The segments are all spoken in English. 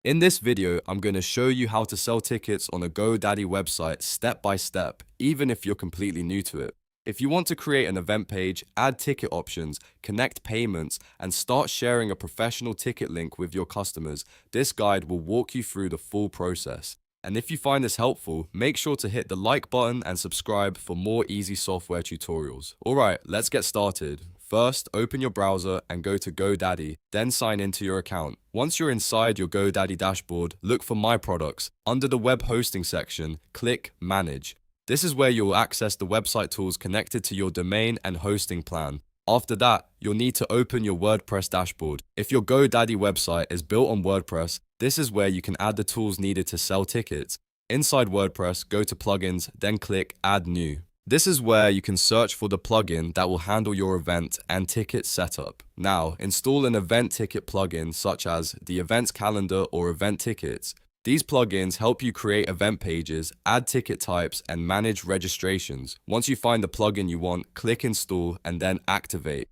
In this video, I'm going to show you how to sell tickets on a GoDaddy website step by step, even if you're completely new to it. If you want to create an event page, add ticket options, connect payments, and start sharing a professional ticket link with your customers, this guide will walk you through the full process. And if you find this helpful, make sure to hit the like button and subscribe for more easy software tutorials. Alright, let's get started. First, open your browser and go to GoDaddy, then sign into your account. Once you're inside your GoDaddy dashboard, look for My Products. Under the web hosting section, click Manage. This is where you'll access the website tools connected to your domain and hosting plan. After that, you'll need to open your WordPress dashboard. If your GoDaddy website is built on WordPress, this is where you can add the tools needed to sell tickets. Inside WordPress, go to Plugins, then click Add New. This is where you can search for the plugin that will handle your event and ticket setup. Now, install an event ticket plugin such as the Events Calendar or Event Tickets. These plugins help you create event pages, add ticket types, and manage registrations. Once you find the plugin you want, click Install and then Activate.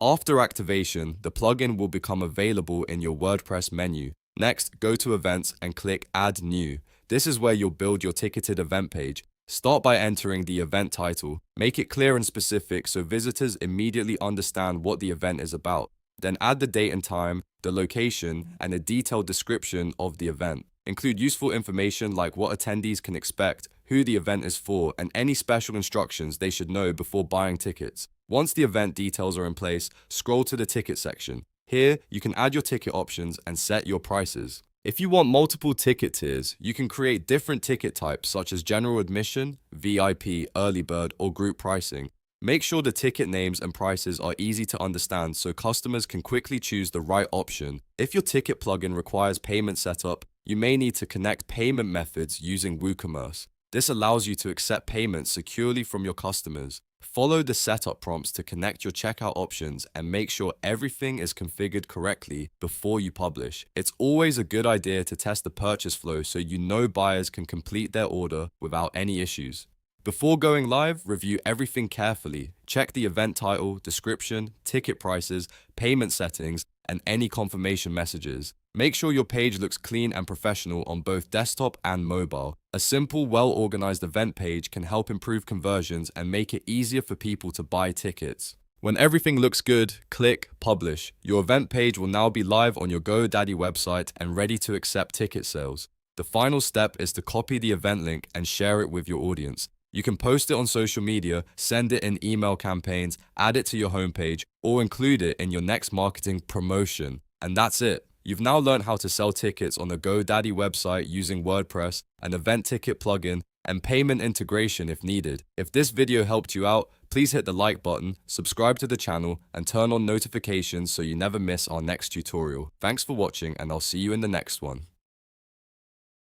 After activation, the plugin will become available in your WordPress menu. Next, go to Events and click Add New. This is where you'll build your ticketed event page. Start by entering the event title. Make it clear and specific so visitors immediately understand what the event is about. Then add the date and time, the location, and a detailed description of the event. Include useful information like what attendees can expect, who the event is for, and any special instructions they should know before buying tickets. Once the event details are in place, scroll to the ticket section. Here, you can add your ticket options and set your prices. If you want multiple ticket tiers, you can create different ticket types such as general admission, VIP, early bird, or group pricing. Make sure the ticket names and prices are easy to understand so customers can quickly choose the right option. If your ticket plugin requires payment setup, you may need to connect payment methods using WooCommerce. This allows you to accept payments securely from your customers. Follow the setup prompts to connect your checkout options and make sure everything is configured correctly before you publish. It's always a good idea to test the purchase flow so you know buyers can complete their order without any issues. Before going live, review everything carefully. Check the event title, description, ticket prices, payment settings, and any confirmation messages. Make sure your page looks clean and professional on both desktop and mobile. A simple, well-organized event page can help improve conversions and make it easier for people to buy tickets. When everything looks good, click Publish. Your event page will now be live on your GoDaddy website and ready to accept ticket sales. The final step is to copy the event link and share it with your audience. You can post it on social media, send it in email campaigns, add it to your homepage, or include it in your next marketing promotion. And that's it. You've now learned how to sell tickets on the GoDaddy website using WordPress, an event ticket plugin, and payment integration if needed. If this video helped you out, please hit the like button, subscribe to the channel, and turn on notifications so you never miss our next tutorial. Thanks for watching, and I'll see you in the next one.